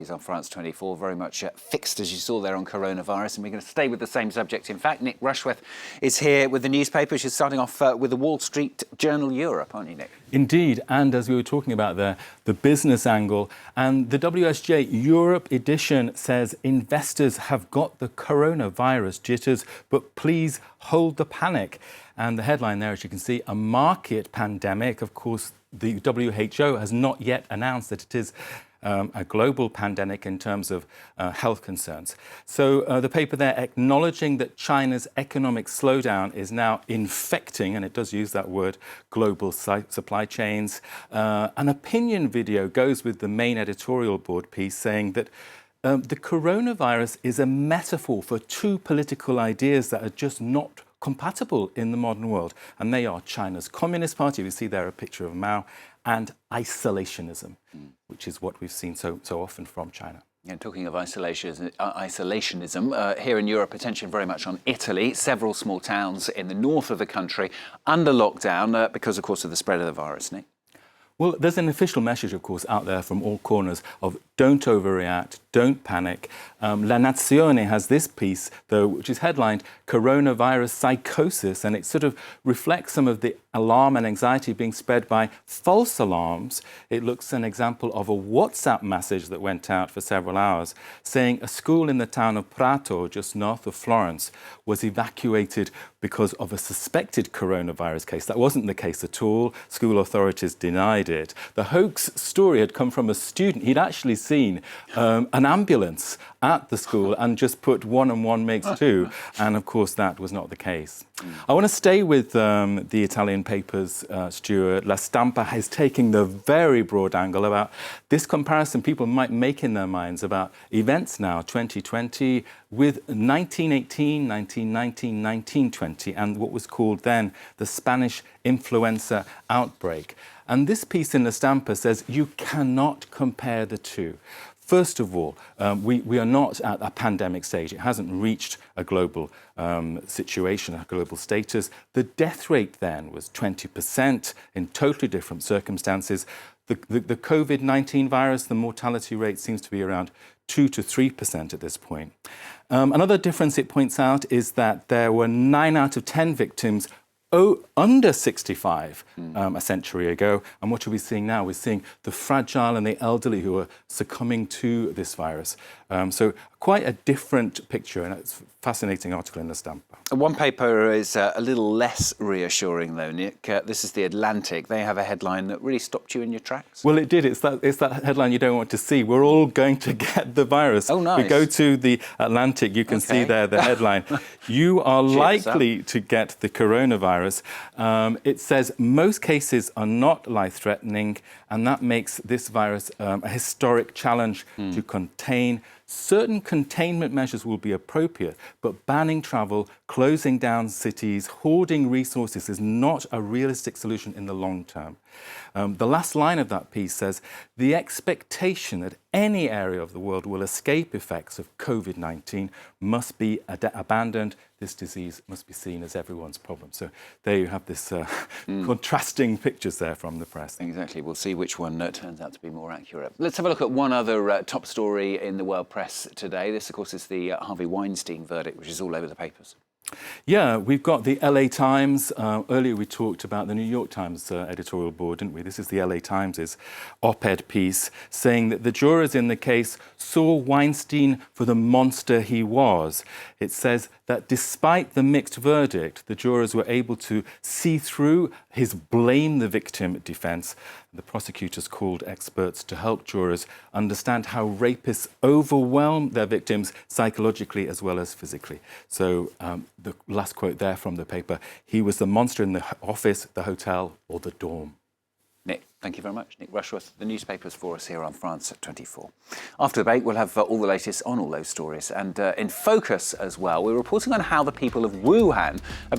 He's on France 24, very much fixed, as you saw there, on coronavirus. And we're going to stay with the same subject. In fact, Nick Rushworth is here with the newspapers. You're starting off with the Wall Street Journal Europe, aren't you, Nick? Indeed. And as we were talking about there, the business angle. And the WSJ Europe edition says investors have got the coronavirus jitters, but please hold the panic. And the headline there, as you can see, a market pandemic. Of course, the WHO has not yet announced that it is a global pandemic in terms of health concerns. So the paper there acknowledging that China's economic slowdown is now infecting, and it does use that word, global supply chains. An opinion video goes with the main editorial board piece saying that the coronavirus is a metaphor for two political ideas that are just not compatible in the modern world. And they are China's Communist Party, we see there a picture of Mao, and isolationism, which is what we've seen so often from China. Yeah, talking of isolationism, here in Europe, attention very much on Italy. Several small towns in the north of the country under lockdown because, of course, of the spread of the virus, Nick. Well, there's an official message, of course, out there from all corners of don't overreact, don't panic. La Nazione has this piece, though, which is headlined Coronavirus Psychosis, and it sort of reflects some of the alarm and anxiety being spread by false alarms. It looks an example of a WhatsApp message that went out for several hours saying a school in the town of Prato, just north of Florence, was evacuated because of a suspected coronavirus case. That wasn't the case at all. School authorities denied it. The hoax story had come from a student. He'd actually seen an ambulance at the school and just put 1 and 1 makes 2. And of course, that was not the case. I want to stay with the Italian papers, Stuart. La Stampa is taking the very broad angle about this comparison people might make in their minds about events now, 2020, with 1918, 1919, 1920, and what was called then the Spanish influenza outbreak. And this piece in La Stampa says you cannot compare the two. First of all, we are not at a pandemic stage. It hasn't reached a global situation, a global status. The death rate then was 20% in totally different circumstances. The COVID-19 virus, the mortality rate seems to be around 2 to 3% at this point. Another difference it points out is that there were 9 out of 10 victims under 65 a century ago. And what are we seeing now? We're seeing the fragile and the elderly who are succumbing to this virus. So quite a different picture, and it's a fascinating article in La Stampa. One paper is a little less reassuring, though, Nick. This is The Atlantic. They have a headline that really stopped you in your tracks. Well, it did. It's that headline you don't want to see. We're all going to get the virus. Oh, nice. We go to The Atlantic, you can see there the headline. You are likely to get the coronavirus. It says most cases are not life-threatening, and that makes this virus a historic challenge to contain. Certain containment measures will be appropriate, but banning travel, closing down cities, hoarding resources is not a realistic solution in the long term. The last line of that piece says, the expectation that any area of the world will escape effects of COVID-19 must be abandoned. This disease must be seen as everyone's problem. So there you have this contrasting pictures there from the press. Exactly. We'll see which one turns out to be more accurate. Let's have a look at one other top story in the world press today. This, of course, is the Harvey Weinstein verdict, which is all over the papers. Yeah, we've got the LA Times. Earlier we talked about the New York Times editorial board, didn't we? This is the LA Times' op-ed piece saying that the jurors in the case saw Weinstein for the monster he was. It says that despite the mixed verdict, the jurors were able to see through his blame the victim defense. The prosecutors called experts to help jurors understand how rapists overwhelm their victims psychologically as well as physically. So the last quote there from the paper, he was the monster in the office, the hotel, or the dorm. Nick, thank you very much. Nick Rushworth, the newspapers for us here on France 24. After the break, we'll have all the latest on all those stories. And in focus as well, we're reporting on how the people of Wuhan have